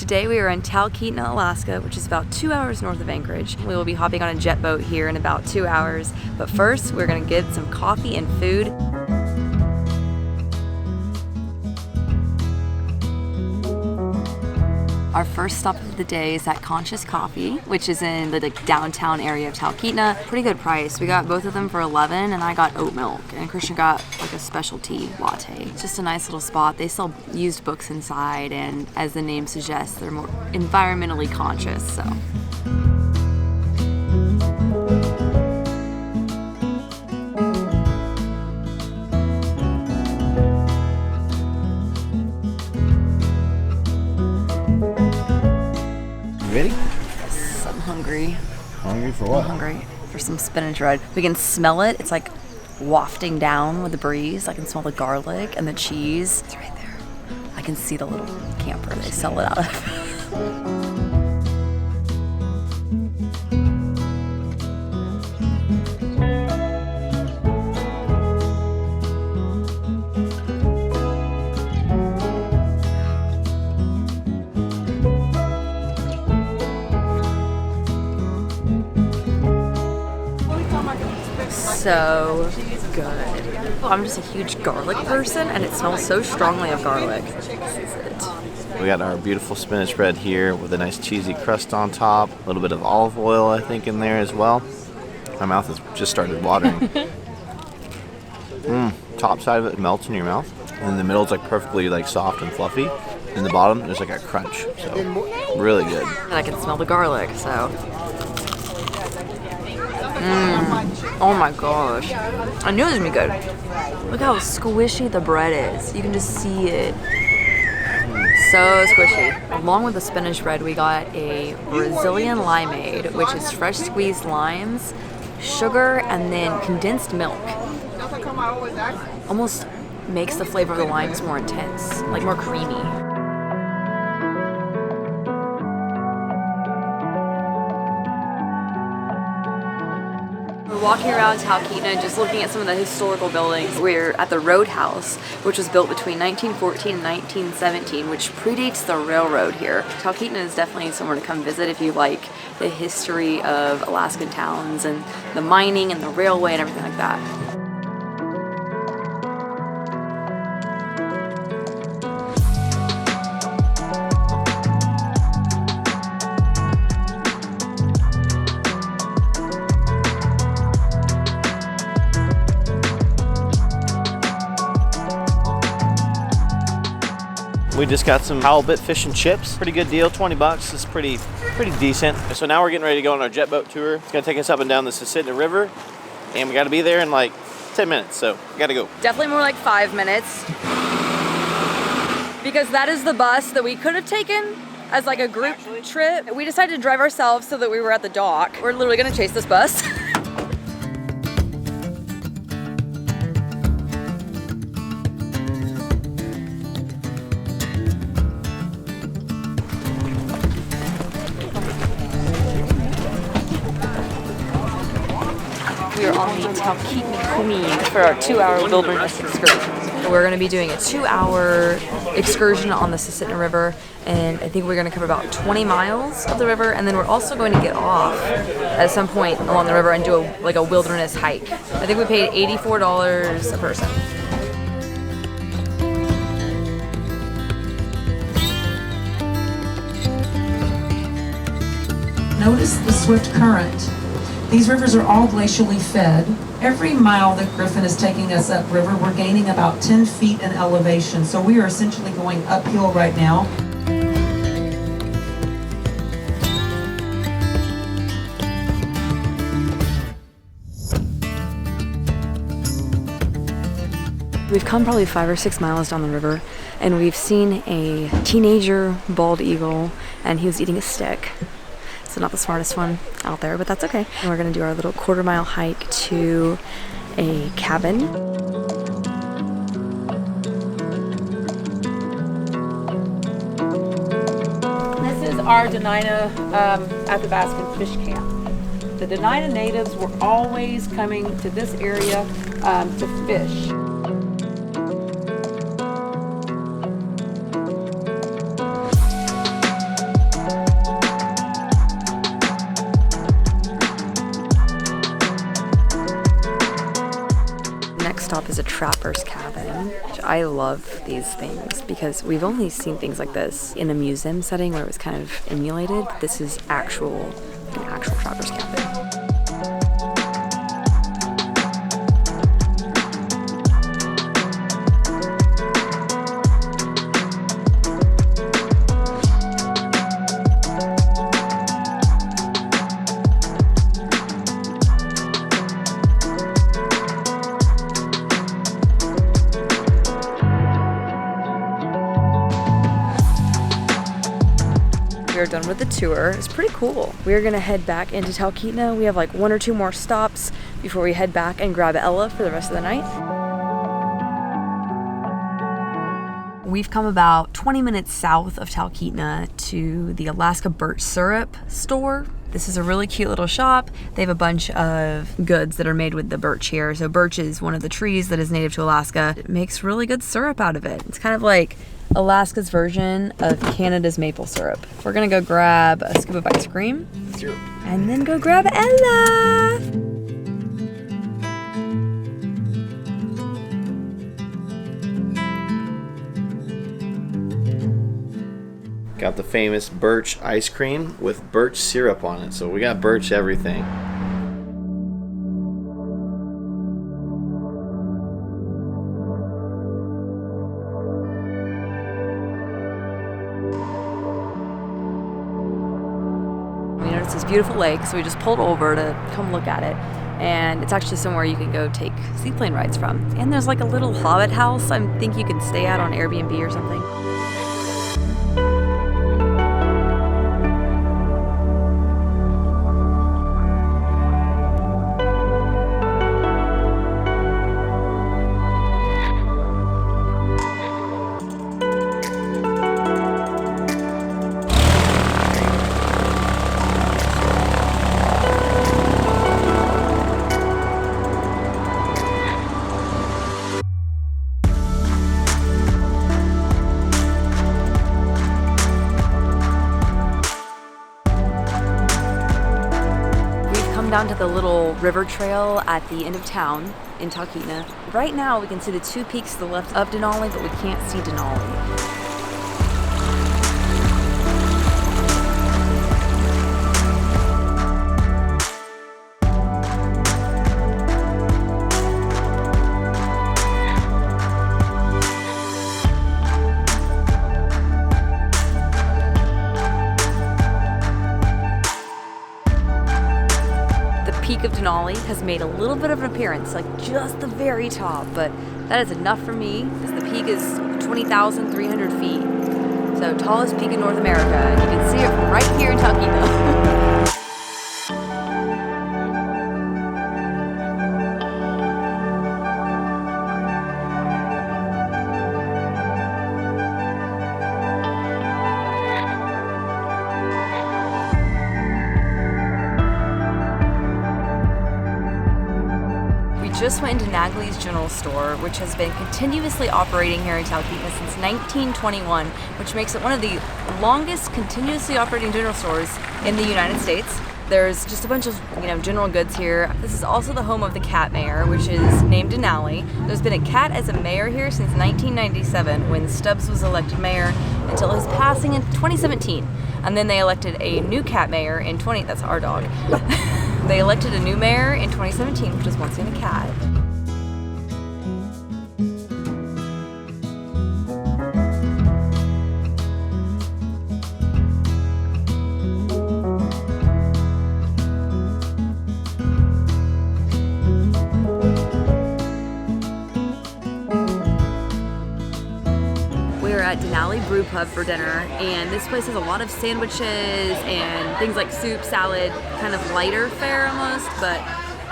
Today we are in Talkeetna, Alaska, which is about 2 hours north of Anchorage. We will be hopping on a jet boat here in about 2 hours. But first, we're gonna get some coffee and food. Our first stop of the day is at Conscious Coffee, which is in the downtown area of Talkeetna. Pretty good price. We got both of them for $11 and I got oat milk and Christian got like a specialty latte. It's just a nice little spot. They sell used books inside and as the name suggests, they're more environmentally conscious, so. Ready? Yes, I'm hungry. Hungry for what? I'm hungry for some spinach bread. We can smell it. It's like wafting down with the breeze. I can smell the garlic and the cheese. It's right there. I can see the little camper they sell it out of. So good. I'm just a huge garlic person and it smells so strongly of garlic. This is it. We got our beautiful spinach bread here with a nice cheesy crust on top, a little bit of olive oil I think in there as well. My mouth has just started watering. Top side of it melts in your mouth. And in the middle it's like perfectly like soft and fluffy. In the bottom there's like a crunch. So really good. And I can smell the garlic, so. Oh my gosh. I knew it was gonna be good. Look how squishy the bread is. You can just see it. So squishy. Along with the spinach bread, we got a Brazilian limeade, which is fresh squeezed limes, sugar, and then condensed milk. Almost makes the flavor of the limes more intense, like more creamy. We're walking around Talkeetna just looking at some of the historical buildings. We're at the Roadhouse, which was built between 1914 and 1917, which predates the railroad here. Talkeetna is definitely somewhere to come visit if you like the history of Alaskan towns and the mining and the railway and everything like that. We just got some halibut fish and chips. Pretty good deal, 20 bucks. It's pretty decent. So now we're getting ready to go on our jet boat tour. It's gonna take us up and down the Susitna River, and we gotta be there in like 10 minutes, so we gotta go. Definitely more like 5 minutes. Because that is the bus that we could have taken as like a group trip. We decided to drive ourselves so that we were at the dock. We're literally gonna chase this bus. We are on the Talkeetna Queen for our 2-hour wilderness excursion. We're going to be doing a 2-hour excursion on the Susitna River, and I think we're going to cover about 20 miles of the river, and then we're also going to get off at some point along the river and do a wilderness hike. I think we paid $84 a person. Notice the swift current. These rivers are all glacially fed. Every mile that Griffin is taking us upriver, we're gaining about 10 feet in elevation. So we are essentially going uphill right now. We've come probably 5 or 6 miles down the river, and we've seen a teenager bald eagle, and he was eating a stick. So not the smartest one out there, but that's okay. And we're gonna do our little 1/4-mile hike to a cabin. This is our Denali Athabascan fish camp. The Denali natives were always coming to this area to fish. is a trapper's cabin, which I love these things because we've only seen things like this in a museum setting where it was kind of emulated. But this is an actual trapper's cabin. We're done with the tour. It's pretty cool. We're gonna head back into Talkeetna. We have like 1 or 2 more stops before we head back and grab Ella for the rest of the night. We've come about 20 minutes south of Talkeetna to the Alaska Birch Syrup store. This is a really cute little shop. They have a bunch of goods that are made with the birch here. So birch is one of the trees that is native to Alaska. It makes really good syrup out of it. It's kind of like Alaska's version of Canada's maple syrup. We're gonna go grab a scoop of ice cream and then go grab Ella. Got the famous birch ice cream with birch syrup on it. So we got birch everything. We noticed this beautiful lake, so we just pulled over to come look at it. And it's actually somewhere you can go take seaplane rides from. And there's like a little hobbit house I think you can stay at on Airbnb or something. Down to the little river trail at the end of town in Talkeetna. Right now we can see the 2 peaks to the left of Denali, but we can't see Denali. Peak of Denali has made a little bit of an appearance, like just the very top, but that is enough for me because the peak is 20,300 feet. So tallest peak in North America, and you can see it from right here in Talkeetna. Just went into Nagley's General Store, which has been continuously operating here in Talkeetna since 1921, which makes it one of the longest continuously operating general stores in the United States. There's just a bunch of, general goods here. This is also the home of the cat mayor, which is named Denali. There's been a cat as a mayor here since 1997, when Stubbs was elected mayor, until his passing in 2017. And then they elected a new cat mayor in that's our dog. They elected a new mayor in 2017, which is once again a cat. At Denali Brew Pub for dinner, and this place has a lot of sandwiches and things like soup, salad, kind of lighter fare almost, but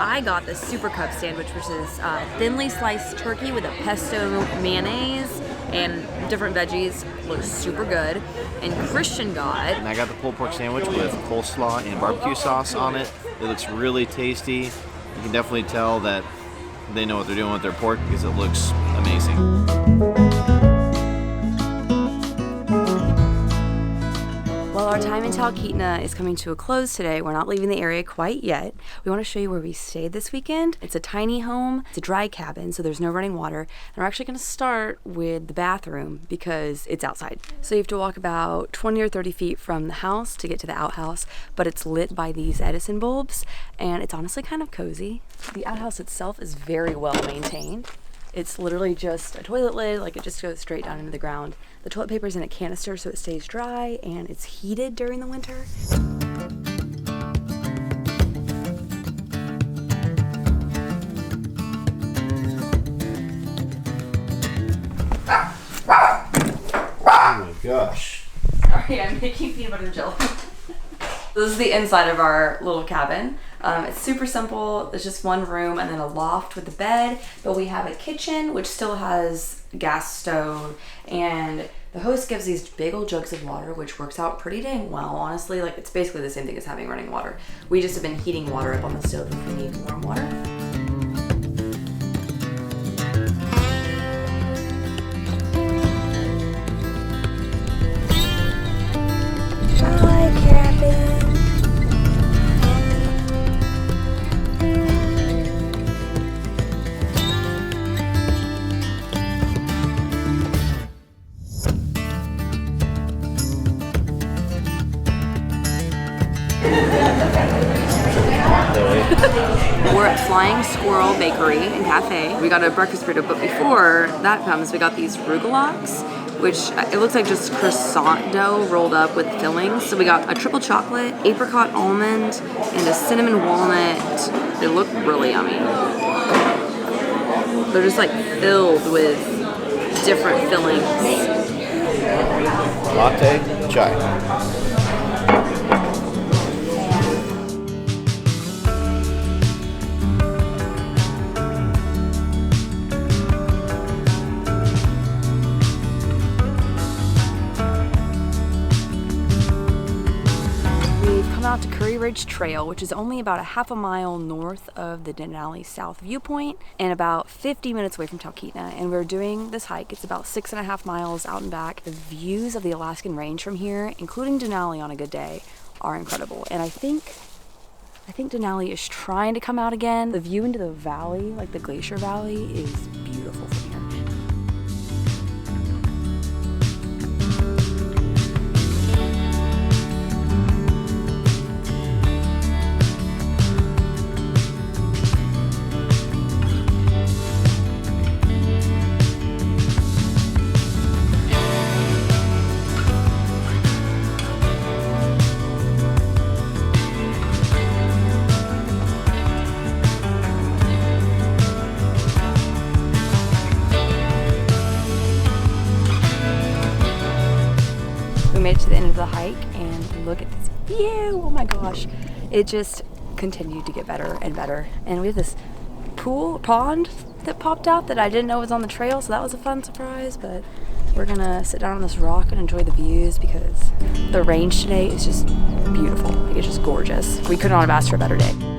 I got the Super Cup sandwich, which is thinly sliced turkey with a pesto mayonnaise and different veggies. Looks super good. And Christian got... And I got the pulled pork sandwich with coleslaw and barbecue sauce on it. It looks really tasty. You can definitely tell that they know what they're doing with their pork because it looks amazing. Well, our time in Talkeetna is coming to a close today. We're not leaving the area quite yet. We want to show you where we stayed this weekend. It's a tiny home. It's a dry cabin, so there's no running water. And we're actually going to start with the bathroom because it's outside. So you have to walk about 20 or 30 feet from the house to get to the outhouse, but it's lit by these Edison bulbs, and it's honestly kind of cozy. The outhouse itself is very well maintained. It's literally just a toilet lid, like it just goes straight down into the ground. The toilet paper is in a canister so it stays dry, and it's heated during the winter. Oh my gosh. Sorry, I'm making peanut butter jelly. This is the inside of our little cabin. It's super simple. It's just one room and then a loft with a bed, but we have a kitchen which still has a gas stove, and the host gives these big old jugs of water, which works out pretty dang well, honestly. Like, it's basically the same thing as having running water. We just have been heating water up on the stove if we need warm water. Hi, cabin. We're at Flying Squirrel Bakery and Cafe. We got a breakfast burrito, but before that comes, we got these rugaloks, which it looks like just croissant dough rolled up with fillings. So we got a triple chocolate, apricot almond, and a cinnamon walnut. They look really yummy. They're just like filled with different fillings. Latte, chai. Out to Curry Ridge Trail, which is only about a half a mile north of the Denali South viewpoint and about 50 minutes away from Talkeetna. And we're doing this hike. It's about 6.5 miles out and back. The views of the Alaskan range from here, including Denali on a good day, are incredible. And I think Denali is trying to come out again. The view into the valley, like the Glacier Valley, is beautiful from here. We made it to the end of the hike, and look at this view. Oh my gosh. It just continued to get better and better. And we have this pond that popped out that I didn't know was on the trail, so that was a fun surprise. But we're gonna sit down on this rock and enjoy the views because the range today is just beautiful. Like, it's just gorgeous. We could not have asked for a better day.